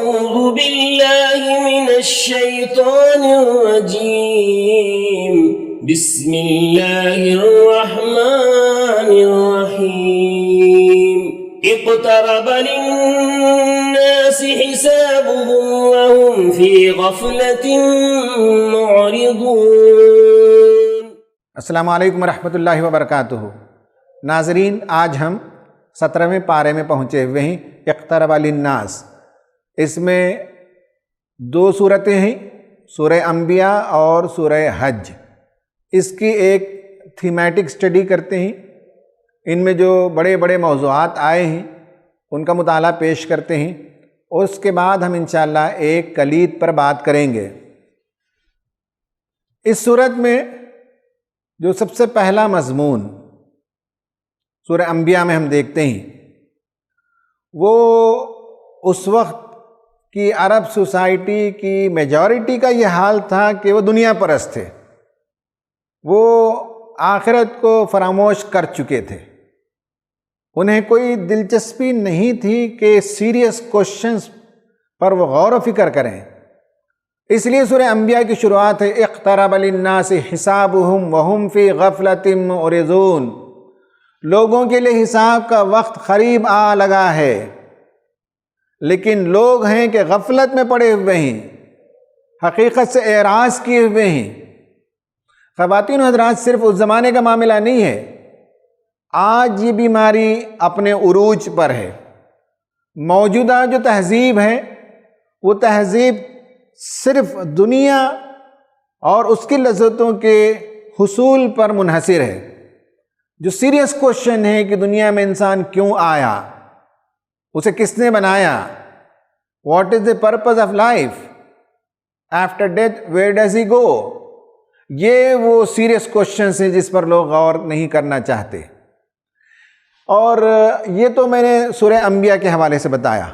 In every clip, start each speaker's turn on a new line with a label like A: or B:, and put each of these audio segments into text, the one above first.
A: أعوذ بالله من الشيطان الرجيم بسم الله الرحمن الرحيم اقترب للناس حسابهم وهم في غفلة معرضون۔
B: السلام علیکم ورحمۃ اللہ وبرکاتہ۔ ناظرین، آج ہم 17ویں پارے میں پہنچے ہوئے ہیں، اقترب للناس۔ اس میں 2 صورتیں ہیں، سورہ انبیاء اور سورہ حج۔ اس کی ایک تھیمیٹک سٹڈی کرتے ہیں، ان میں جو بڑے بڑے موضوعات آئے ہیں ان کا مطالعہ پیش کرتے ہیں، اور اس کے بعد ہم انشاءاللہ ایک کلید پر بات کریں گے۔ اس صورت میں جو سب سے پہلا مضمون سورہ انبیاء میں ہم دیکھتے ہیں، وہ اس وقت کی عرب سوسائٹی کی میجورٹی کا یہ حال تھا کہ وہ دنیا پرست تھے، وہ آخرت کو فراموش کر چکے تھے، انہیں کوئی دلچسپی نہیں تھی کہ سیریس کوشچنز پر وہ غور و فکر کریں۔ اس لیے سورہ انبیاء کی شروعات ہے اقترب للناس حسابهم وهم فی غفلۃ معرضون۔ لوگوں کے لیے حساب کا وقت قریب آ لگا ہے، لیکن لوگ ہیں کہ غفلت میں پڑے ہوئے ہیں، حقیقت سے اعراض کیے ہوئے ہیں۔ خواتین و حضرات، صرف اس زمانے کا معاملہ نہیں ہے، آج یہ بیماری اپنے عروج پر ہے۔ موجودہ جو تہذیب ہے وہ تہذیب صرف دنیا اور اس کی لذتوں کے حصول پر منحصر ہے۔ جو سیریس کوشچن ہے کہ دنیا میں انسان کیوں آیا، اسے کس نے بنایا، what is the purpose of life, after death where does he go, یہ وہ سیریس کوشچنس ہیں جس پر لوگ غور نہیں کرنا چاہتے۔ اور یہ تو میں نے سورہ انبیاء کے حوالے سے بتایا۔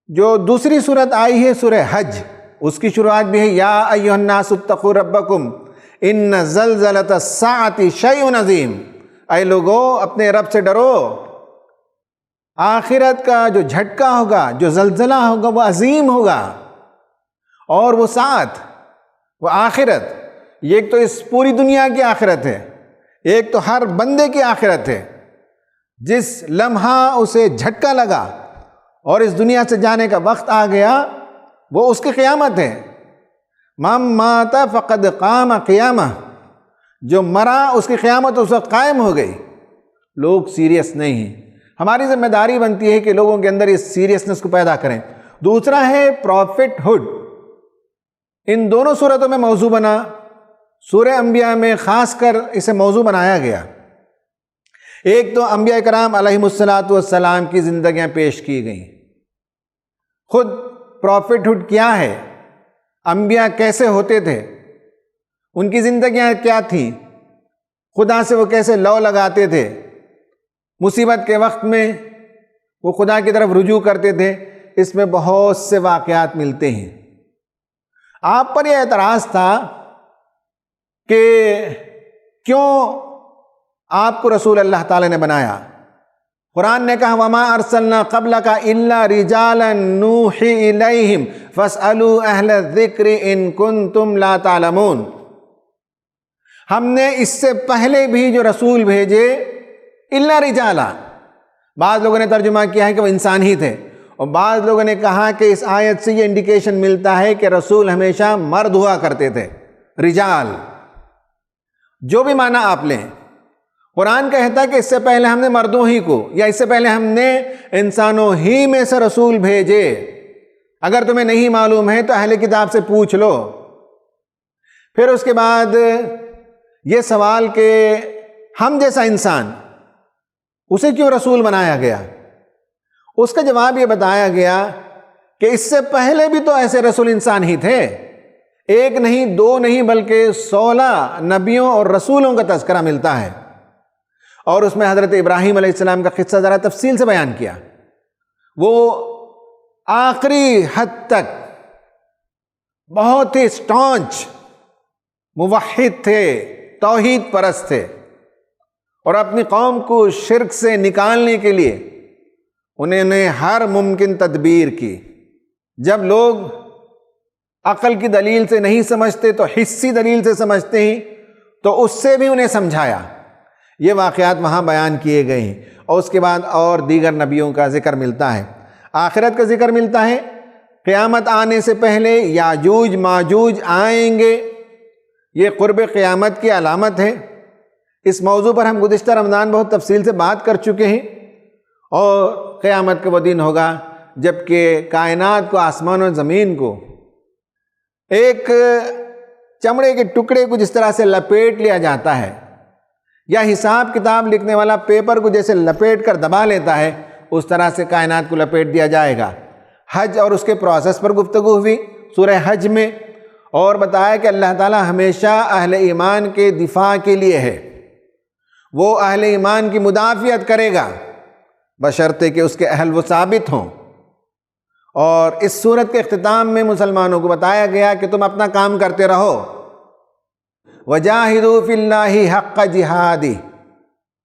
B: جو دوسری صورت آئی ہے سورہ حج، اس کی شروعات بھی ہے یا ایھا الناس اتقوا ربکم ان زلزلۃ الساعۃ شیء عظیم۔ اے لوگو، اپنے رب سے ڈرو، آخرت کا جو جھٹکا ہوگا، جو زلزلہ ہوگا، وہ عظیم ہوگا۔ اور وہ ساعت، وہ آخرت، یہ ایک تو اس پوری دنیا کی آخرت ہے، ایک تو ہر بندے کی آخرت ہے۔ جس لمحہ اسے جھٹکا لگا اور اس دنیا سے جانے کا وقت آ گیا، وہ اس کی قیامت ہے۔ من مات فقد قام قیامہ، جو مرا اس کی قیامت اس وقت قائم ہو گئی۔ لوگ سیریس نہیں ہیں، ہماری ذمہ داری بنتی ہے کہ لوگوں کے اندر اس سیریسنس کو پیدا کریں۔ دوسرا ہے پروفٹ ہوڈ، ان دونوں صورتوں میں موضوع بنا، سورہ انبیاء میں خاص کر اسے موضوع بنایا گیا۔ ایک تو انبیاء کرام علیہم السلام کی زندگیاں پیش کی گئیں، خود پروفٹ ہوڈ کیا ہے، انبیاء کیسے ہوتے تھے، ان کی زندگیاں کیا تھیں، خدا سے وہ کیسے لو لگاتے تھے، مصیبت کے وقت میں وہ خدا کی طرف رجوع کرتے تھے۔ اس میں بہت سے واقعات ملتے ہیں۔ آپ پر یہ اعتراض تھا کہ کیوں آپ کو رسول اللہ تعالی نے بنایا۔ قرآن نے کہا وَمَا أَرْسَلْنَا قَبْلَكَ إِلَّا رِجَالًا نُوحِي إِلَيْهِمْ فَاسْأَلُوا أَهْلَ الذِّكْرِ إِن كُنتُمْ لَا تَعْلَمُونَ۔ ہم نے اس سے پہلے بھی جو رسول بھیجے إِلَّا رِجَالًا، بعض لوگوں نے ترجمہ کیا ہے کہ وہ انسان ہی تھے، اور بعض لوگوں نے کہا کہ اس آیت سے یہ انڈیکیشن ملتا ہے کہ رسول ہمیشہ مرد ہوا کرتے تھے، رجال، جو بھی معنی آپ لیں۔ قرآن کہتا ہے کہ اس سے پہلے ہم نے مردوں ہی کو، یا اس سے پہلے ہم نے انسانوں ہی میں سے رسول بھیجے۔ اگر تمہیں نہیں معلوم ہے تو اہل کتاب سے پوچھ لو۔ پھر اس کے بعد یہ سوال کہ ہم جیسا انسان، اسے کیوں رسول بنایا گیا؟ اس کا جواب یہ بتایا گیا کہ اس سے پہلے بھی تو ایسے رسول انسان ہی تھے، ایک نہیں، 2 نہیں، بلکہ 16 نبیوں اور رسولوں کا تذکرہ ملتا ہے۔ اور اس میں حضرت ابراہیم علیہ السلام کا قصہ ذرا تفصیل سے بیان کیا۔ وہ آخری حد تک بہت ہی اسٹانچ موحد تھے، توحید پرست تھے، اور اپنی قوم کو شرک سے نکالنے کے لیے انہوں نے ہر ممکن تدبیر کی. جب لوگ عقل کی دلیل سے نہیں سمجھتے تو حسی دلیل سے سمجھتے ہیں، تو اس سے بھی انہیں سمجھایا. یہ واقعات وہاں بیان کیے گئے ہیں. اور اس کے بعد اور دیگر نبیوں کا ذکر ملتا ہے، آخرت کا ذکر ملتا ہے. قیامت آنے سے پہلے یاجوج ماجوج آئیں گے، یہ قرب قیامت کی علامت ہے. اس موضوع پر ہم گزشتہ رمضان بہت تفصیل سے بات کر چکے ہیں. اور قیامت کا وہ دن ہوگا جب کہ کائنات کو، آسمان و زمین کو ایک چمڑے کے ٹکڑے کو جس طرح سے لپیٹ لیا جاتا ہے، یا حساب کتاب لکھنے والا پیپر کو جیسے لپیٹ کر دبا لیتا ہے، اس طرح سے کائنات کو لپیٹ دیا جائے گا. حج اور اس کے پروسیس پر گفتگو ہوئی سورہ حج میں، اور بتایا کہ اللہ تعالیٰ ہمیشہ اہل ایمان کے دفاع کے لیے ہے. وہ اہل ایمان کی مدافعت کرے گا بشرطے کہ اس کے اہل وہ ثابت ہوں. اور اس صورت کے اختتام میں مسلمانوں کو بتایا گیا کہ تم اپنا کام کرتے رہو. وَجَاهِدُوا فِي اللَّهِ حَقَّ جِهَادِهِ،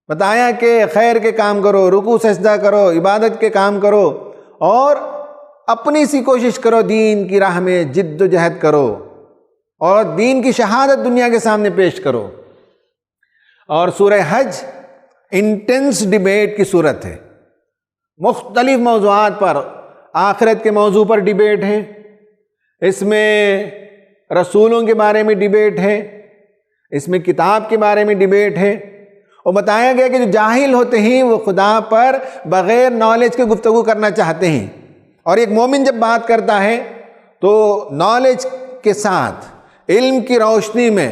B: بتایا کہ خیر کے کام کرو، رکوع سجدہ کرو، عبادت کے کام کرو، اور اپنی سی کوشش کرو، دین کی راہ میں جد و جہد کرو، اور دین کی شہادت دنیا کے سامنے پیش کرو. اور سورہ حج انٹینس ڈیبیٹ کی صورت ہے. مختلف موضوعات پر، آخرت کے موضوع پر ڈیبیٹ ہے، اس میں رسولوں کے بارے میں ڈیبیٹ ہے، اس میں کتاب کے بارے میں ڈیبیٹ ہے. اور بتایا گیا کہ جو جاہل ہوتے ہیں وہ خدا پر بغیر نالج کے گفتگو کرنا چاہتے ہیں، اور ایک مومن جب بات کرتا ہے تو نالج کے ساتھ، علم کی روشنی میں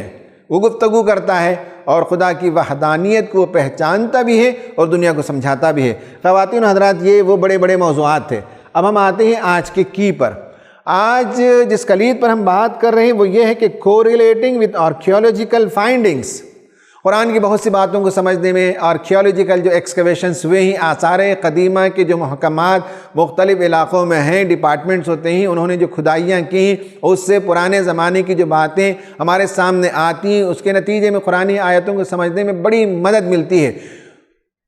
B: وہ گفتگو کرتا ہے، اور خدا کی وحدانیت کو وہ پہچانتا بھی ہے اور دنیا کو سمجھاتا بھی ہے. خواتین و حضرات، یہ وہ بڑے بڑے موضوعات تھے. اب ہم آتے ہیں آج کے کی پر. آج جس کلید پر ہم بات کر رہے ہیں وہ یہ ہے کہ کوریلیٹنگ وتھ آرکیولوجیکل فائنڈنگز. قرآن کی بہت سی باتوں کو سمجھنے میں آرکیولوجیکل جو ایکسکیویشنز ہوئے ہیں، آثار قدیمہ کے جو محکمات مختلف علاقوں میں ہیں، ڈپارٹمنٹس ہوتے ہیں، انہوں نے جو کھدائیاں کی ہیں، اس سے پرانے زمانے کی جو باتیں ہمارے سامنے آتی ہیں، اس کے نتیجے میں قرآنی آیتوں کو سمجھنے میں بڑی مدد ملتی ہے.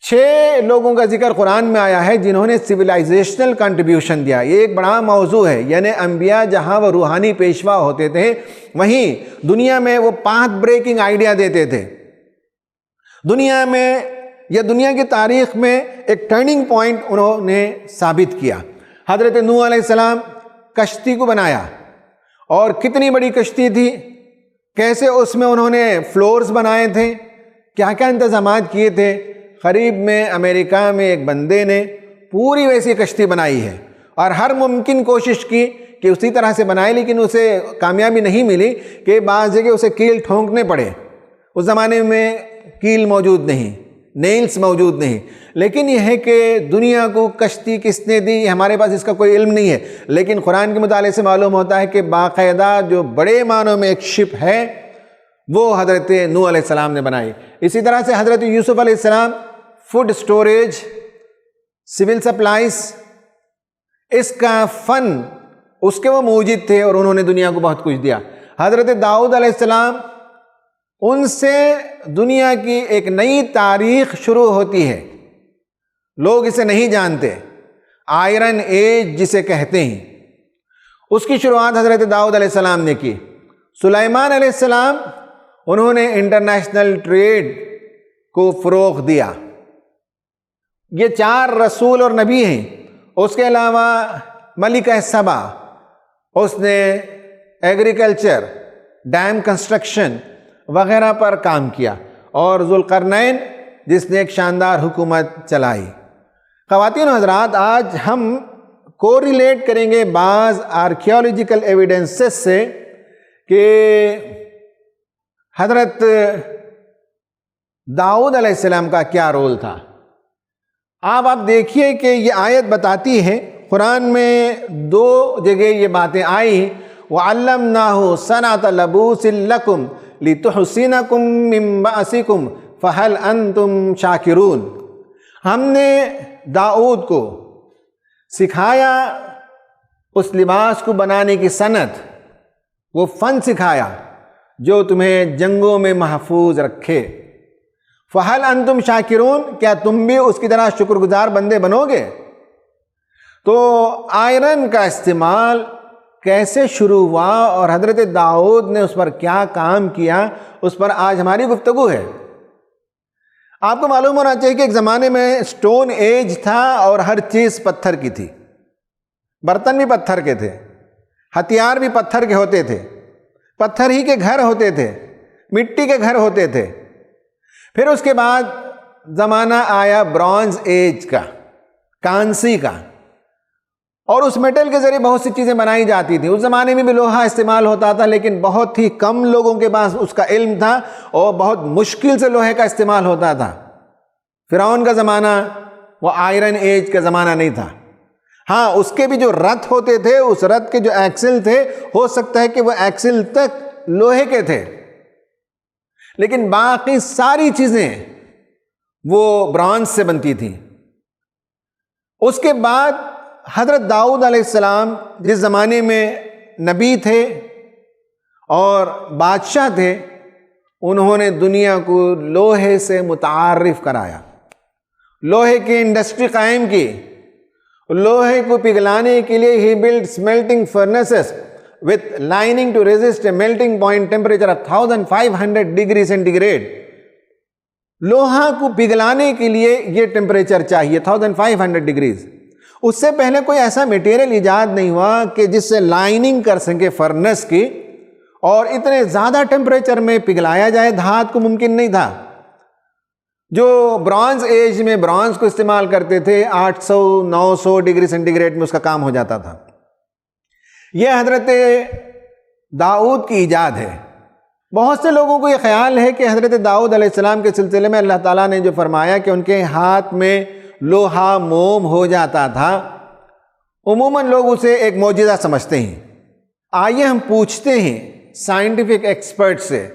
B: 6 لوگوں کا ذکر قرآن میں آیا ہے جنہوں نے سویلائزیشنل کنٹریبیوشن دیا. یہ ایک بڑا موضوع ہے. یعنی انبیاء جہاں وہ روحانی پیشوا ہوتے تھے، وہیں دنیا میں وہ پاتھ بریکنگ آئیڈیا دیتے تھے. دنیا میں یا دنیا کی تاریخ میں ایک ٹرننگ پوائنٹ انہوں نے ثابت کیا. حضرت نوح علیہ السلام کشتی کو بنایا، اور کتنی بڑی کشتی تھی، کیسے اس میں انہوں نے فلورز بنائے تھے، کیا کیا انتظامات کیے تھے. قریب میں امریکہ میں ایک بندے نے پوری ویسی کشتی بنائی ہے، اور ہر ممکن کوشش کی کہ اسی طرح سے بنائے، لیکن اسے کامیابی نہیں ملی کہ بعض جگہ اسے کیل ٹھونکنے پڑے. اس زمانے میں کیل موجود نہیں، نیلز موجود نہیں. لیکن یہ ہے کہ دنیا کو کشتی کس نے دی، ہمارے پاس اس کا کوئی علم نہیں ہے. لیکن قرآن کے مطالعے سے معلوم ہوتا ہے کہ باقاعدہ جو بڑے معنوں میں ایک شپ ہے وہ حضرت نوح علیہ السلام نے بنائی. اسی طرح سے حضرت یوسف علیہ السلام فوڈ سٹوریج، سول سپلائز، اس کا فن اس کے وہ موجد تھے، اور انہوں نے دنیا کو بہت کچھ دیا. حضرت داؤد علیہ السلام، ان سے دنیا کی ایک نئی تاریخ شروع ہوتی ہے. لوگ اسے نہیں جانتے، آئرن ایج جسے کہتے ہیں، اس کی شروعات حضرت داؤد علیہ السلام نے کی. سلیمان علیہ السلام، انہوں نے انٹرنیشنل ٹریڈ کو فروغ دیا. یہ 4 رسول اور نبی ہیں. اس کے علاوہ ملکہ سبا، اس نے ایگریکلچر، ڈیم کنسٹرکشن وغیرہ پر کام کیا، اور ذوالقرنین جس نے ایک شاندار حکومت چلائی. خواتین و حضرات، آج ہم کوریلیٹ کریں گے بعض آرکیولوجیکل ایویڈنسز سے کہ حضرت داؤد علیہ السلام کا کیا رول تھا. آپ دیکھیے کہ یہ آیت بتاتی ہے، قرآن میں 2 جگہ یہ باتیں آئی. وَعَلَّمْنَاهُ صَنْعَةَ لَبُوسٍ لَكُمْ لِتُحْصِنَكُمْ مِنْ بَأْسِكُمْ فَهَلْ أَنْتُمْ شَاكِرُونَ. ہم نے داؤد کو سکھایا اس لباس کو بنانے کی صنعت، وہ فن سکھایا جو تمہیں جنگوں میں محفوظ رکھے. فَهَلْ أَنْتُمْ شَاكِرُونَ، کیا تم بھی اس کی طرح شکر گزار بندے بنو گے؟ تو آئرن کا استعمال کیسے شروع ہوا اور حضرت داؤد نے اس پر کیا کام کیا، اس پر آج ہماری گفتگو ہے۔ آپ کو معلوم ہونا چاہیے کہ ایک زمانے میں سٹون ایج تھا اور ہر چیز پتھر کی تھی، برتن بھی پتھر کے تھے، ہتھیار بھی پتھر کے ہوتے تھے، پتھر ہی کے گھر ہوتے تھے، مٹی کے گھر ہوتے تھے۔ پھر اس کے بعد زمانہ آیا برونز ایج کا، کانسی کا، اور اس میٹل کے ذریعے بہت سی چیزیں بنائی جاتی تھیں۔ اس زمانے میں بھی لوہا استعمال ہوتا تھا، لیکن بہت ہی کم لوگوں کے پاس اس کا علم تھا اور بہت مشکل سے لوہے کا استعمال ہوتا تھا۔ فرعون کا زمانہ وہ آئرن ایج کا زمانہ نہیں تھا۔ ہاں، اس کے بھی جو رتھ ہوتے تھے، اس رتھ کے جو ایکسل تھے، ہو سکتا ہے کہ وہ ایکسل تک لوہے کے تھے، لیکن باقی ساری چیزیں وہ برونز سے بنتی تھیں۔ اس کے بعد حضرت داؤد علیہ السلام جس زمانے میں نبی تھے اور بادشاہ تھے، انہوں نے دنیا کو لوہے سے متعارف کرایا، لوہے کی انڈسٹری قائم کی۔ لوہے کو پگھلانے کے لیے ہی blood سمیلٹنگ فرنیسز with lining to resist a melting point temperature of 1500 degree centigrade. لوہا کو پگھلانے کے لیے یہ ٹیمپریچر چاہیے 1500 ڈگریز۔ اس سے پہلے کوئی ایسا میٹیریل ایجاد نہیں ہوا کہ جس سے لائننگ کر سکے فرنس کی، اور اتنے زیادہ ٹیمپریچر میں پگھلایا جائے دھات کو ممکن نہیں تھا۔ جو برونز ایج میں برونز کو استعمال کرتے تھے 800-900 ڈگری سینٹی گریڈ میں اس کا کام ہو جاتا تھا۔ یہ حضرت داؤد کی ایجاد ہے۔ بہت سے لوگوں کو یہ خیال ہے کہ حضرت داؤد علیہ السلام کے سلسلے میں اللہ تعالیٰ نے جو فرمایا کہ ان کے ہاتھ میں لوہا موم ہو جاتا تھا، عموماً لوگ اسے ایک معجزہ سمجھتے ہیں۔ آئیے ہم پوچھتے ہیں سائنٹیفک ایکسپرٹ سے،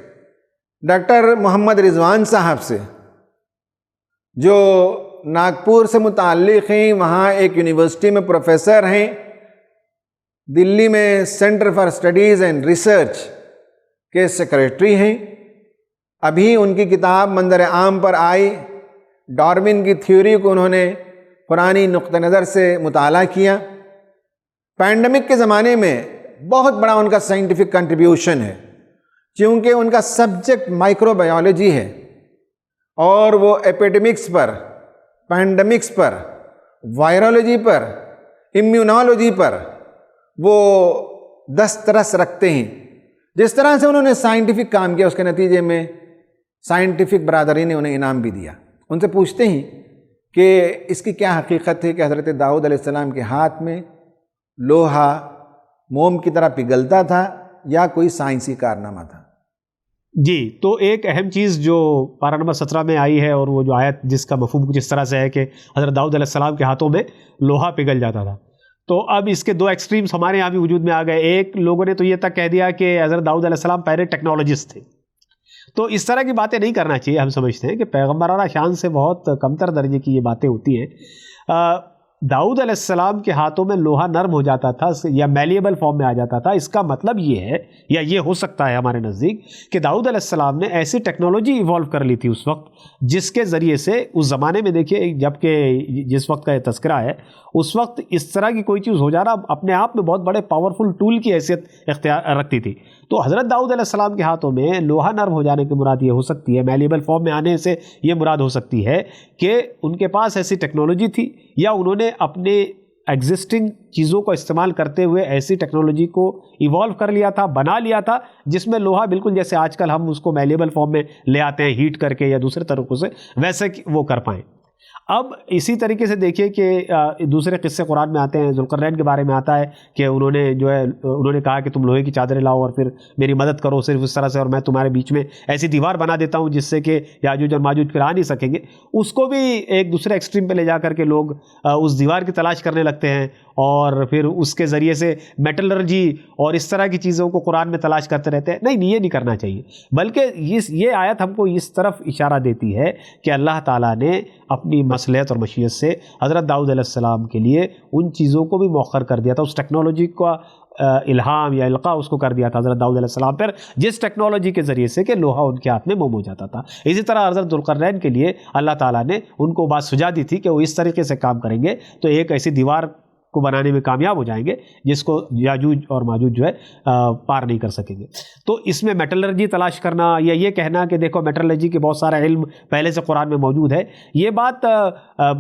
B: ڈاکٹر محمد رضوان صاحب سے، جو ناگپور سے متعلق ہیں، وہاں ایک یونیورسٹی میں پروفیسر ہیں، دلی میں centre for studies and research کے سیکریٹری ہیں۔ ابھی ان کی کتاب منظر عام پر آئی، ڈارون کی تھیوری کو انہوں نے پرانی نقطہ نظر سے مطالعہ کیا۔ پینڈیمک کے زمانے میں بہت بڑا ان کا سائنٹیفک کنٹریبیوشن ہے، چونکہ ان کا سبجیکٹ مائکرو بایولوجی ہے، اور وہ ایپیڈیمکس پر، پینڈیمکس پر، وائرولوجی پر، امیونالوجی پر وہ دسترس رکھتے ہیں۔ جس طرح سے انہوں نے سائنٹیفک کام کیا، اس کے نتیجے میں سائنٹیفک برادری نے انہیں انعام بھی دیا۔ ان سے پوچھتے ہیں کہ اس کی کیا حقیقت ہے کہ حضرت داؤد علیہ السلام کے ہاتھ میں لوہا موم کی طرح پگھلتا تھا، یا کوئی سائنسی کارنامہ تھا؟
C: جی، تو ایک اہم چیز جو پارہ نمبر 17 میں آئی ہے، اور وہ جو آیت جس کا مفہوم کچھ اس طرح سے ہے کہ حضرت داؤد علیہ السلام کے ہاتھوں میں لوہا پگھل جاتا تھا، تو اب اس کے دو ایکسٹریمز ہمارے یہاں بھی وجود میں آ گئے۔ ایک لوگوں نے تو یہ تک کہہ دیا کہ حضرت داؤد علیہ السلام پہلے ٹیکنالوجسٹ تھے، تو اس طرح کی باتیں نہیں کرنا چاہیے۔ ہم سمجھتے ہیں کہ پیغمبرانہ شان سے بہت کمتر درجے کی یہ باتیں ہوتی ہیں۔ داؤد علیہ السلام کے ہاتھوں میں لوہا نرم ہو جاتا تھا یا میلیبل فارم میں آ جاتا تھا، اس کا مطلب یہ ہے، یا یہ ہو سکتا ہے ہمارے نزدیک، کہ داؤد علیہ السلام نے ایسی ٹیکنالوجی ایوالو کر لی تھی اس وقت، جس کے ذریعے سے اس زمانے میں دیکھیے، جبکہ جس وقت کا یہ تذکرہ ہے، اس وقت اس طرح کی کوئی چیز ہو جانا اپنے آپ میں بہت بڑے پاورفل ٹول کی حیثیت اختیار رکھتی تھی۔ تو حضرت داؤد علیہ السلام کے ہاتھوں میں لوہا نرم ہو جانے کی مراد یہ ہو سکتی ہے، میلیبل فارم میں آنے سے یہ مراد ہو سکتی ہے کہ ان کے پاس ایسی ٹیکنالوجی تھی، یا انہوں نے اپنے ایگزسٹنگ چیزوں کو استعمال کرتے ہوئے ایسی ٹیکنالوجی کو ایوالو کر لیا تھا، بنا لیا تھا، جس میں لوہا بالکل جیسے آج کل ہم اس کو میلیبل فارم میں لے آتے ہیں ہیٹ کر کے یا دوسرے طریقوں سے، ویسے وہ کر پائیں۔ اب اسی طریقے سے دیکھیے کہ دوسرے قصے قرآن میں آتے ہیں، ذوالقرنین کے بارے میں آتا ہے کہ انہوں نے کہا کہ تم لوہے کی چادریں لاؤ اور پھر میری مدد کرو صرف اس طرح سے، اور میں تمہارے بیچ میں ایسی دیوار بنا دیتا ہوں جس سے کہ یاجوج اور ماجوج پھر آ نہیں سکیں گے۔ اس کو بھی ایک دوسرے ایکسٹریم پہ لے جا کر کے لوگ اس دیوار کی تلاش کرنے لگتے ہیں، اور پھر اس کے ذریعے سے میٹلرجی اور اس طرح کی چیزوں کو قرآن میں تلاش کرتے رہتے ہیں۔ نہیں، یہ نہیں کرنا چاہیے، بلکہ یہ آیت ہم کو اس طرف اشارہ دیتی ہے کہ اللہ تعالیٰ نے اپنی مصلحت اور مشیت سے حضرت داؤد علیہ السلام کے لیے ان چیزوں کو بھی مؤخر کر دیا تھا، اس ٹیکنالوجی کا الہام یا القاء اس کو کر دیا تھا حضرت داؤد علیہ السلام پر، جس ٹیکنالوجی کے ذریعے سے کہ لوہا ان کے ہاتھ میں موم ہو جاتا تھا۔ اسی طرح حضرت ذوالقرنین کے لیے اللہ تعالیٰ نے ان کو بات سجا دی تھی کہ وہ اس طریقے سے کام کریں گے تو ایک ایسی دیوار کو بنانے میں کامیاب ہو جائیں گے جس کو یاجوج اور ماجوج جو ہے پار نہیں کر سکیں گے. تو اس میں میٹلرجی تلاش کرنا یا یہ کہنا کہ دیکھو میٹلرجی کے بہت سارا علم پہلے سے قرآن میں موجود ہے، یہ بات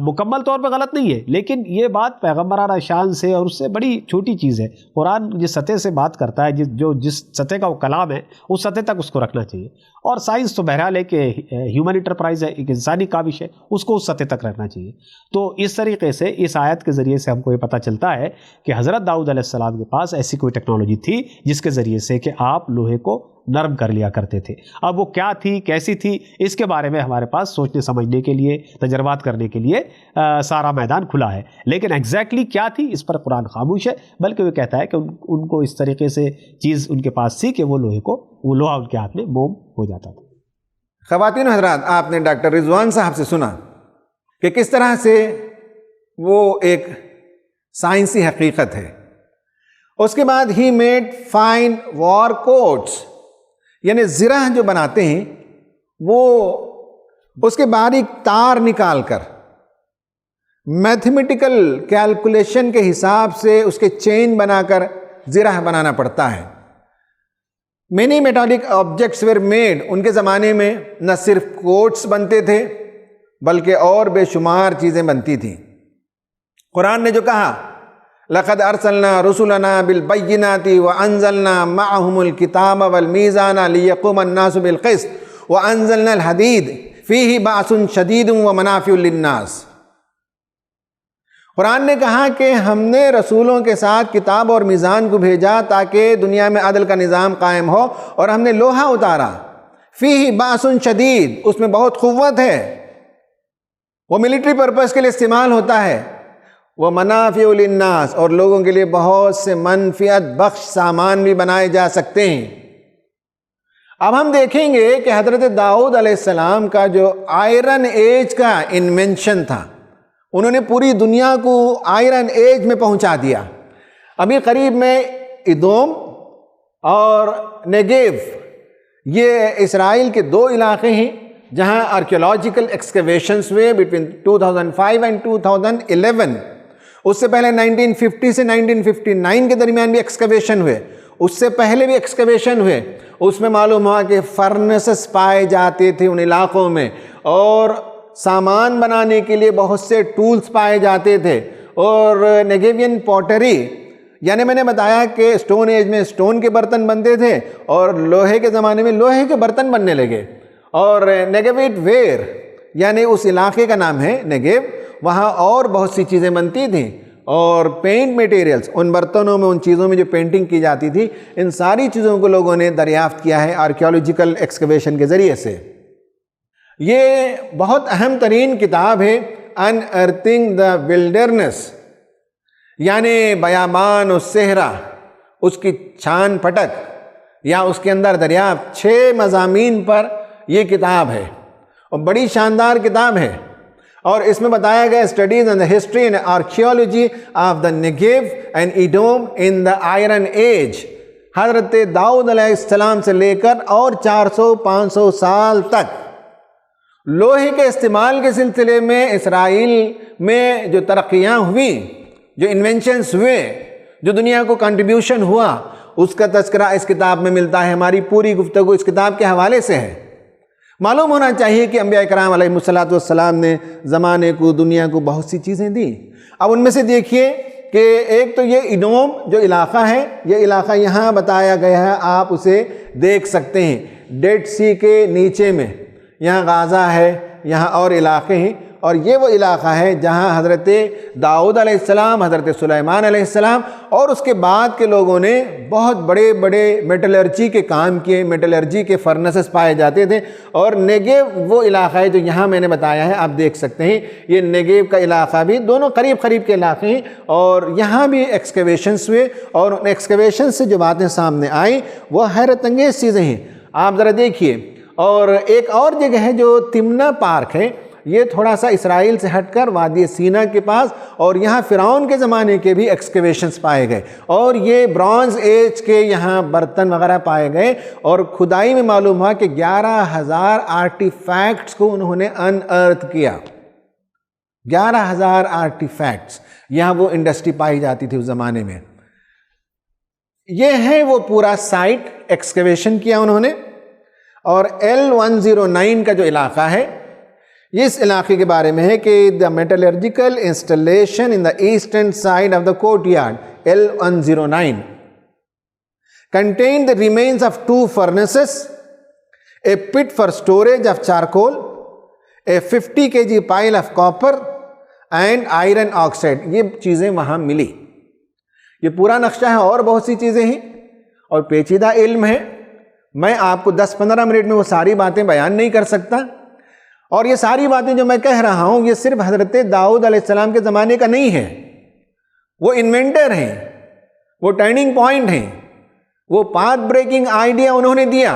C: مکمل طور پہ غلط نہیں ہے، لیکن یہ بات پیغمبرانہ شان سے اور اس سے بڑی چھوٹی چیز ہے. قرآن جس سطح سے بات کرتا ہے، جس سطح کا وہ کلام ہے اس سطح تک اس کو رکھنا چاہیے. اور سائنس تو بہرحال ایک ہیومن انٹرپرائز ہے، ایک انسانی کاوش ہے، اس کو اس سطح تک رکھنا چاہیے. تو اس طریقے سے اس آیت کے ذریعے سے ہم کو یہ پتہ چلتا ہے کہ حضرت داؤد علیہ السلام کے پاس ایسی کوئی ٹیکنالوجی تھی جس کے ذریعے سے کہ آپ لوہے کو نرم کر لیا کرتے تھے. اب وہ کیا تھی، کیسی تھی، اس کے بارے میں ہمارے پاس سوچنے سمجھنے کے لیے، تجربات کرنے کے لیے سارا میدان کھلا ہے. لیکن ایگزیکٹلی کیا تھی اس پر قرآن خاموش ہے، بلکہ وہ کہتا ہے کہ ان کو اس طریقے سے چیز ان کے پاس تھی کہ وہ لوہا ان کے ہاتھ میں موم ہو جاتا تھا.
B: خواتین و حضرات، آپ نے ڈاکٹر رضوان صاحب سے سنا کہ کس طرح سے وہ ایک سائنسی حقیقت ہے. اس کے بعد ہی میڈ فائن وار کوٹس، یعنی زرہ جو بناتے ہیں وہ اس کے باریک تار نکال کر میتھمیٹیکل کیلکولیشن کے حساب سے اس کے چین بنا کر زرہ بنانا پڑتا ہے. مینی میٹالک آبجیکٹس ویر میڈ، ان کے زمانے میں نہ صرف کوٹس بنتے تھے بلکہ اور بے شمار چیزیں بنتی تھیں. قرآن نے جو کہا لَقَدْ أَرْسَلْنَا رُسُلَنَا بِالْبَيِّنَاتِ وَأَنزَلْنَا مَعَهُمُ الْكِتَابَ وَالْمِيزَانَ لِيَقُومَ النَّاسُ بِالْقِسْطِ وَأَنزَلْنَا الْحَدِيدَ فِيهِ بَأْسٌ شَدِيدٌ وَمَنَافِعُ لِلنَّاسِ. قرآن نے کہا کہ ہم نے رسولوں کے ساتھ کتاب اور میزان کو بھیجا تاکہ دنیا میں عدل کا نظام قائم ہو، اور ہم نے لوہا اتارا. فِيهِ بَأْسٌ شَدِيد، اس میں بہت قوت ہے، وہ ملٹری پرپس کے لیے استعمال ہوتا ہے. وہ منافع للناس، اور لوگوں کے لیے بہت سے منفعت بخش سامان بھی بنائے جا سکتے ہیں. اب ہم دیکھیں گے کہ حضرت داؤد علیہ السلام کا جو آئرن ایج کا انوینشن تھا، انہوں نے پوری دنیا کو آئرن ایج میں پہنچا دیا. ابھی قریب میں ادوم اور نیگیو، یہ اسرائیل کے دو علاقے ہیں جہاں آرکیولوجیکل ایکسکیویشنز ہوئے بٹوین 2005 اینڈ 2011. اس سے پہلے 1950 سے 1959 کے درمیان بھی ایکسکیویشن ہوئے، اس سے پہلے بھی ایکسکیویشن ہوئے. اس میں معلوم ہوا کہ فرنسز پائے جاتے تھے ان علاقوں میں، اور سامان بنانے کے لیے بہت سے ٹولز پائے جاتے تھے. اور نیگیوین پوٹری، یعنی میں نے بتایا کہ اسٹون ایج میں اسٹون کے برتن بنتے تھے اور لوہے کے زمانے میں لوہے کے برتن بننے لگے. اور نیگیویٹ ویر، یعنی اس علاقے کا نام ہے نیگیو، وہاں اور بہت سی چیزیں بنتی تھیں. اور پینٹ میٹیریلز، ان برتنوں میں، ان چیزوں میں جو پینٹنگ کی جاتی تھی، ان ساری چیزوں کو لوگوں نے دریافت کیا ہے آرکیولوجیکل ایکسکیویشن کے ذریعے سے. یہ بہت اہم ترین کتاب ہے ان ارتھنگ دا ولڈرنس، یعنی بیابان و صحرا، اس کی چھان پھٹک یا اس کے اندر دریافت. 6 مضامین پر یہ کتاب ہے اور بڑی شاندار کتاب ہے. اور اس میں بتایا گیا studies in the history and archaeology of the Negev and Edom in the Iron Age, حضرت داؤد علیہ السلام سے لے کر اور 400-500 سال تک لوہے کے استعمال کے سلسلے میں اسرائیل میں جو ترقیاں ہوئیں، جو انوینشنز ہوئے، جو دنیا کو کنٹریبیوشن ہوا، اس کا تذکرہ اس کتاب میں ملتا ہے. ہماری پوری گفتگو اس کتاب کے حوالے سے ہے. معلوم ہونا چاہیے کہ انبیاء کرام علیہ السلام نے زمانے کو، دنیا کو بہت سی چیزیں دیں. اب ان میں سے دیکھیے کہ ایک تو یہ ایڈوم جو علاقہ ہے، یہ علاقہ یہاں بتایا گیا ہے، آپ اسے دیکھ سکتے ہیں ڈیڈ سی کے نیچے میں. یہاں غازہ ہے، یہاں اور علاقے ہیں، اور یہ وہ علاقہ ہے جہاں حضرت داؤد علیہ السلام، حضرت سلیمان علیہ السلام اور اس کے بعد کے لوگوں نے بہت بڑے بڑے میٹلرجی کے کام کیے. میٹلرجی کے فرنسز پائے جاتے تھے. اور نیگیو وہ علاقہ ہے جو یہاں میں نے بتایا ہے، آپ دیکھ سکتے ہیں. یہ نیگیو کا علاقہ بھی، دونوں قریب قریب کے علاقے ہیں، اور یہاں بھی ایکسکیویشنز ہوئے، اور ان ایکسکیویشن سے جو باتیں سامنے آئیں وہ حیرت انگیز چیزیں ہیں. آپ ذرا دیکھیے. اور ایک اور جگہ ہے جو تمنا پارک ہے، یہ تھوڑا سا اسرائیل سے ہٹ کر وادی سینا کے پاس، اور یہاں فرعون کے زمانے کے بھی ایکسکیویشنز پائے گئے، اور یہ برونز ایج کے یہاں برتن وغیرہ پائے گئے. اور کھدائی میں معلوم ہوا کہ 11,000 آرٹیفیکٹس کو انہوں نے ان ارتھ کیا. 11,000 آرٹیفیکٹس. یہاں وہ انڈسٹری پائی جاتی تھی اس زمانے میں. یہ ہے وہ پورا سائٹ ایکسکیویشن کیا انہوں نے. اور L109 کا جو علاقہ ہے یہ اس علاقے کے بارے میں ہے کہ the metallurgical installation in the eastern side of the courtyard L109 contained the remains of 2 furnaces, a pit for storage of charcoal, a 50 kg pile of copper and iron oxide. یہ چیزیں وہاں ملی. یہ پورا نقشہ ہے اور بہت سی چیزیں ہیں اور پیچیدہ علم ہے. میں آپ کو 10-15 منٹ میں وہ ساری باتیں بیان نہیں کر سکتا. اور یہ ساری باتیں جو میں کہہ رہا ہوں یہ صرف حضرت داؤد علیہ السلام کے زمانے کا نہیں ہے. وہ انوینٹر ہیں, وہ ٹرننگ پوائنٹ ہیں, وہ پاتھ بریکنگ آئیڈیا انہوں نے دیا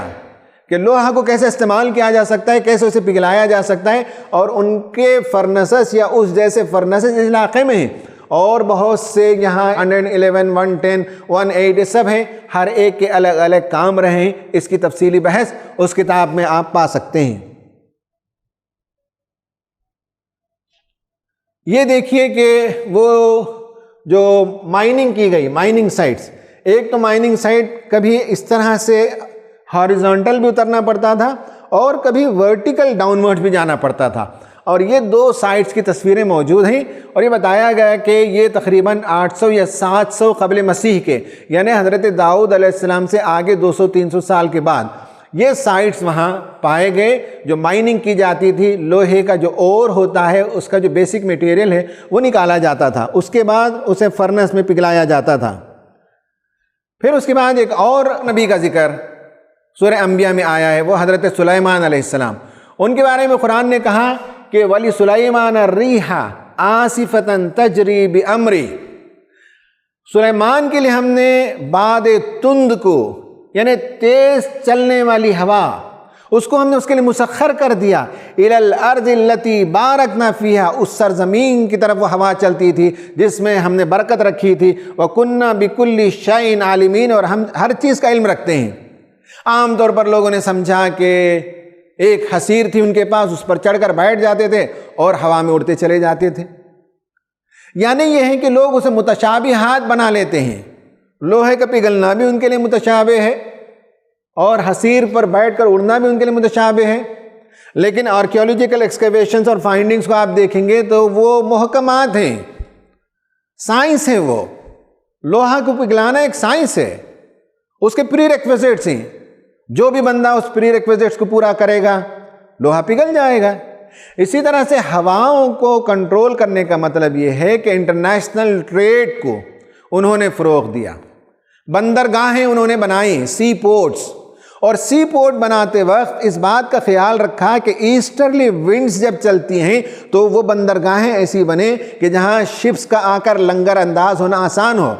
B: کہ لوہا کو کیسے استعمال کیا جا سکتا ہے, کیسے اسے پگھلایا جا سکتا ہے. اور ان کے فرنسز یا اس جیسے فرنسز اس علاقے میں ہیں اور بہت سے یہاں 111, 110, 108 سب ہیں. ہر ایک کے الگ الگ کام رہے ہیں. اس کی تفصیلی بحث اس کتاب میں آپ پا سکتے ہیں. یہ دیکھیے کہ وہ جو مائننگ کی گئی, مائننگ سائٹس, ایک تو مائننگ سائٹ کبھی اس طرح سے ہاریزونٹل بھی اترنا پڑتا تھا اور کبھی ورٹیکل ڈاؤنورڈ بھی جانا پڑتا تھا. اور یہ 2 سائٹس کی تصویریں موجود ہیں اور یہ بتایا گیا کہ یہ تقریباً 800 یا 700 قبل مسیح کے, یعنی حضرت داؤد علیہ السلام سے آگے 200-300 سال کے بعد یہ سائٹس وہاں پائے گئے. جو مائننگ کی جاتی تھی, لوہے کا جو اور ہوتا ہے اس کا جو بیسک میٹیریل ہے وہ نکالا جاتا تھا, اس کے بعد اسے فرنس میں پگھلایا جاتا تھا. پھر اس کے بعد ایک اور نبی کا ذکر سورہ انبیاء میں آیا ہے, وہ حضرت سلیمان علیہ السلام. ان کے بارے میں قرآن نے کہا کہ ولی سلیمان الریح عاصفۃ تجری بامری. سلیمان کے لیے ہم نے باد تند کو, یعنی تیز چلنے والی ہوا, اس کو ہم نے اس کے لیے مسخر کر دیا. الی الارض التی بارکنا فیہا, اس سرزمین کی طرف وہ ہوا چلتی تھی جس میں ہم نے برکت رکھی تھی. وکنا بکل شیء عالمین, اور ہم ہر چیز کا علم رکھتے ہیں. عام طور پر لوگوں نے سمجھا کہ ایک حصیر تھی ان کے پاس, اس پر چڑھ کر بیٹھ جاتے تھے اور ہوا میں اڑتے چلے جاتے تھے. یعنی یہ ہے کہ لوگ اسے متشابہات بنا لیتے ہیں. لوہے کا پگھلنا بھی ان کے لیے متشابہ ہے اور حصیر پر بیٹھ کر اڑنا بھی ان کے لیے متشابہ ہے. لیکن آرکیولوجیکل ایکسکیویشنز اور فائنڈنگز کو آپ دیکھیں گے تو وہ محکمات ہیں, سائنس ہے. وہ لوہا کو پگھلانا ایک سائنس ہے, اس کے پری ریکویزٹس ہیں. جو بھی بندہ اس پری ریکویزٹس کو پورا کرے گا لوہا پگھل جائے گا. اسی طرح سے ہواؤں کو کنٹرول کرنے کا مطلب یہ ہے کہ انٹرنیشنل ٹریڈ کو انہوں نے فروغ دیا. بندرگاہیں انہوں نے بنائیں, سی پورٹس, اور سی پورٹ بناتے وقت اس بات کا خیال رکھا کہ ایسٹرلی ونڈز جب چلتی ہیں تو وہ بندرگاہیں ایسی بنیں کہ جہاں شپس کا آ کر لنگر انداز ہونا آسان ہو.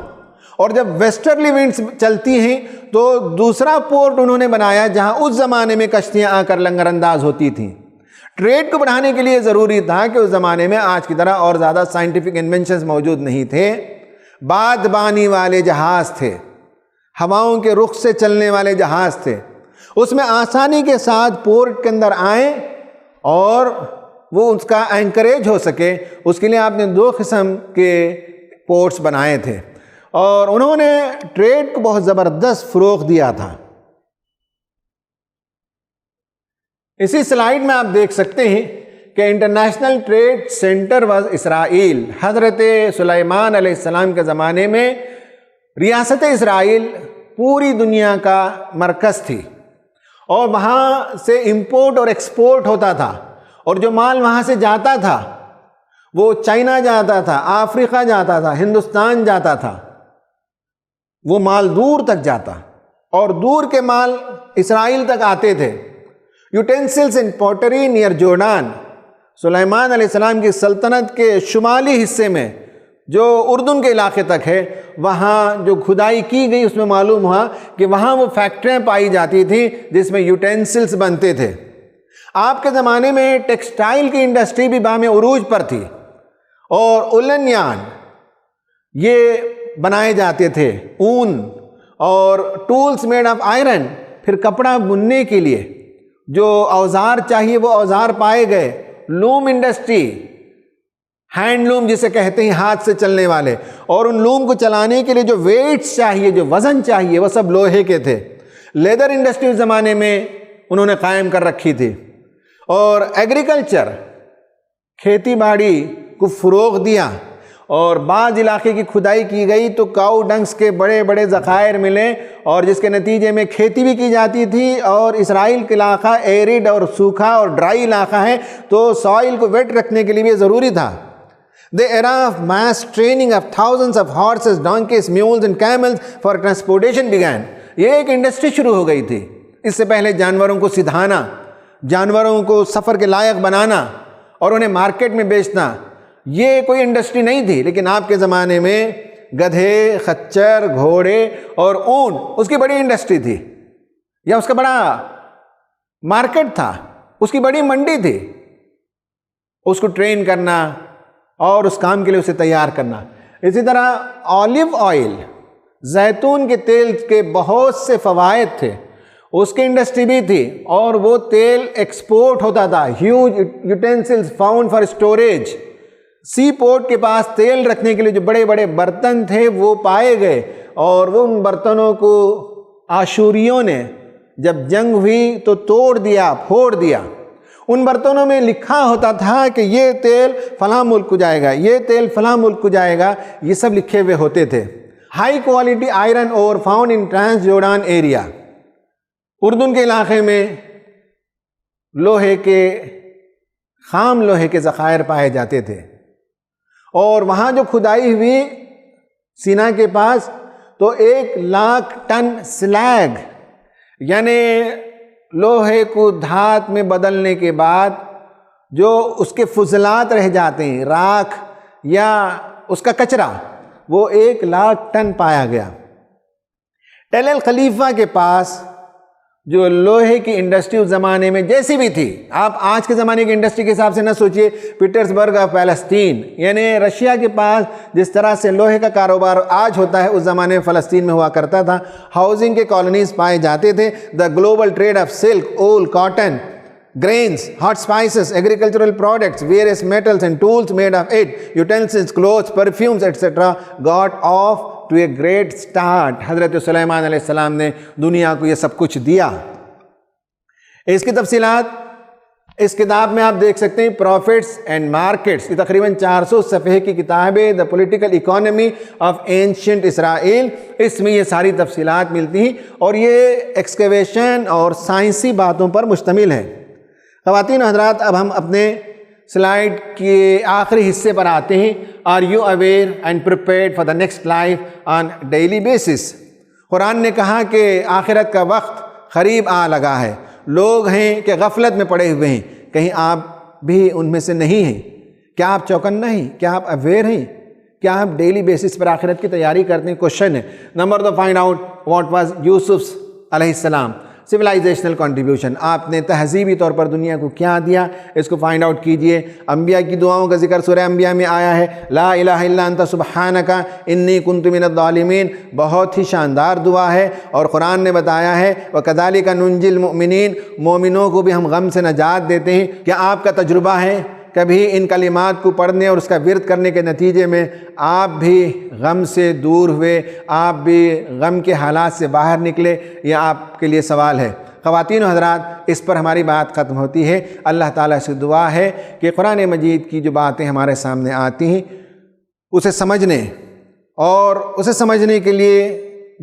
B: اور جب ویسٹرلی ونڈز چلتی ہیں تو دوسرا پورٹ انہوں نے بنایا جہاں اس زمانے میں کشتیاں آ کر لنگر انداز ہوتی تھیں. ٹریڈ کو بڑھانے کے لیے ضروری تھا کہ اس زمانے میں آج کی طرح اور زیادہ سائنٹیفک انوینشنز موجود نہیں تھے. بادبانی والے جہاز تھے, ہواؤں کے رخ سے چلنے والے جہاز تھے. اس میں آسانی کے ساتھ پورٹ کے اندر آئیں اور وہ اس کا اینکریج ہو سکے. اس کے لیے آپ نے 2 قسم کے پورٹس بنائے تھے اور انہوں نے ٹریڈ کو بہت زبردست فروغ دیا تھا. اسی سلائیڈ میں آپ دیکھ سکتے ہیں کہ انٹرنیشنل ٹریڈ سینٹر واز اسرائیل. حضرت سلیمان علیہ السلام کے زمانے میں ریاست اسرائیل پوری دنیا کا مرکز تھی اور وہاں سے امپورٹ اور ایکسپورٹ ہوتا تھا. اور جو مال وہاں سے جاتا تھا وہ چائنا جاتا تھا, افریقہ جاتا تھا, ہندوستان جاتا تھا. وہ مال دور تک جاتا اور دور کے مال اسرائیل تک آتے تھے. یوٹینسلز ان پوٹری نیئر جورڈان, سلیمان علیہ السلام کی سلطنت کے شمالی حصے میں جو اردن کے علاقے تک ہے, وہاں جو کھدائی کی گئی اس میں معلوم ہوا کہ وہاں وہ فیکٹریاں پائی جاتی تھیں جس میں یوٹینسلز بنتے تھے. آپ کے زمانے میں ٹیکسٹائل کی انڈسٹری بھی بام عروج پر تھی اور اولن یارن یہ بنائے جاتے تھے, اون, اور ٹولز میڈ آف آئرن. پھر کپڑا بننے کے لیے جو اوزار چاہیے وہ اوزار پائے گئے. لوم انڈسٹری, ہینڈلوم جسے کہتے ہیں ہاتھ سے چلنے والے، اور ان لوم کو چلانے کے لیے جو ویٹس چاہیے، جو وزن چاہیے، وہ سب لوہے کے تھے۔ لیدر انڈسٹری اس زمانے میں انہوں نے قائم کر رکھی تھی، اور ایگریکلچر، کھیتی باڑی کو فروغ دیا، اور بعض علاقے کی کھدائی کی گئی تو کاؤ ڈنگس کے بڑے بڑے ذخائر ملے، اور جس کے نتیجے میں کھیتی بھی کی جاتی تھی۔ اور اسرائیل کا علاقہ ایرڈ اور سوکھا اور ڈرائی علاقہ ہے، تو سوائل کو ویٹ رکھنے کے لیے بھی ضروری تھا۔ The era of mass training of thousands of horses, donkeys, mules and camels for transportation began۔ یہ ایک انڈسٹری شروع ہو گئی تھی۔ اس سے پہلے جانوروں کو سدھانا، جانوروں کو سفر کے لائق بنانا اور انہیں مارکیٹ میں بیچنا، یہ کوئی انڈسٹری نہیں تھی۔ لیکن آپ کے زمانے میں گدھے، خچر، گھوڑے اور اونٹ اس کی بڑی انڈسٹری تھی، یا اس کا بڑا مارکیٹ تھا، اس کی بڑی منڈی تھی۔ اس کو ٹرین کرنا اور اس کام کے لیے اسے تیار کرنا۔ اسی طرح اولیو آئل، زیتون کے تیل کے بہت سے فوائد تھے، اس کی انڈسٹری بھی تھی، اور وہ تیل ایکسپورٹ ہوتا تھا۔ Huge یوٹینسلز found for storage, sea port کے پاس تیل رکھنے کے لیے جو بڑے بڑے برتن تھے وہ پائے گئے، اور وہ ان برتنوں کو آشوریوں نے جب جنگ ہوئی تو توڑ دیا، پھوڑ دیا۔ ان برتنوں میں لکھا ہوتا تھا کہ یہ تیل فلاں ملک کو جائے گا، یہ تیل فلاں ملک کو جائے گا، یہ سب لکھے ہوئے ہوتے تھے۔ ہائی کوالٹی آئرن اور فاؤنڈ ان ٹرانس جورڈان ایریا، اردن کے علاقے میں لوہے کے، خام لوہے کے ذخائر پائے جاتے تھے، اور وہاں جو کھدائی ہوئی سینا کے پاس تو 1,00,000 ٹن سلیگ، یعنی لوہے کو دھات میں بدلنے کے بعد جو اس کے فضلات رہ جاتے ہیں، راکھ یا اس کا کچرا، وہ 1,00,000 ٹن پایا گیا۔ ٹیل الخلیفہ کے پاس جو لوہے کی انڈسٹری اس زمانے میں جیسی بھی تھی، آپ آج کے زمانے کی انڈسٹری کے حساب سے نہ سوچئے، پیٹرسبرگ آف پیلسٹین، یعنی رشیا کے پاس جس طرح سے لوہے کا کاروبار آج ہوتا ہے اس زمانے میں فلسطین میں ہوا کرتا تھا۔ ہاؤسنگ کے کالونیز پائے جاتے تھے۔ The global trade of silk, wool, cotton, grains, hot spices, agricultural products, various metals and tools made of it, utensils, clothes, perfumes, etc. got off to a great start۔ حضرت سلیمان علیہ السلام نے دنیا کو یہ سب کچھ دیا۔ اس کی تفصیلات اس کتاب میں آپ دیکھ سکتے ہیں، پروفٹس اینڈ مارکیٹس، یہ تقریباً 400 صفحے کی کتاب ہے، the political economy of ancient Israel. اس میں یہ ساری تفصیلات ملتی ہیں، اور یہ ایکسکیویشن اور سائنسی باتوں پر مشتمل ہے۔ خواتین و حضرات، اب ہم اپنے سلائیڈ کے آخری حصے پر آتے ہیں۔ Are you aware and prepared for the next life on daily basis? قرآن نے کہا کہ آخرت کا وقت قریب آ لگا ہے، لوگ ہیں کہ غفلت میں پڑے ہوئے ہیں، کہیں آپ بھی ان میں سے نہیں ہیں؟ کیا آپ چوکنا ہیں؟ کیا آپ اویئر ہیں؟ کیا آپ ڈیلی بیسس پر آخرت کی تیاری کرتے ہیں؟ کوشچن ہے۔ Number 2، find out what was یوسف علیہ السلام سویلائزیشنل کنٹریبیوشن، آپ نے تہذیبی طور پر دنیا کو کیا دیا، اس کو فائنڈ آؤٹ کیجئے۔ انبیاء کی دعاؤں کا ذکر سورہ انبیاء میں آیا ہے، لا الہ الا انت سبحانک انی کنت من الظالمین، بہت ہی شاندار دعا ہے، اور قرآن نے بتایا ہے وَكَذَلِكَ نُنْجِي الْمُؤْمِنِينَ، مومنوں کو بھی ہم غم سے نجات دیتے ہیں۔ کیا آپ کا تجربہ ہے کبھی ان کلمات کو پڑھنے اور اس کا ورد کرنے کے نتیجے میں آپ بھی غم سے دور ہوئے، آپ بھی غم کے حالات سے باہر نکلے؟ یہ آپ کے لیے سوال ہے۔ خواتین و حضرات، اس پر ہماری بات ختم ہوتی ہے۔ اللہ تعالیٰ سے دعا ہے کہ قرآن مجید کی جو باتیں ہمارے سامنے آتی ہیں اسے سمجھنے، اور اسے سمجھنے کے لیے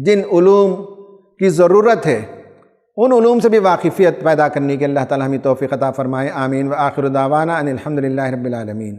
B: جن علوم کی ضرورت ہے ان علوم سے بھی واقفیت پیدا کرنے کے اللہ تعالیٰ ہمیں توفیق عطا فرمائے۔ آمین۔ وآخر دعوانا ان الحمدللہ رب العالمین۔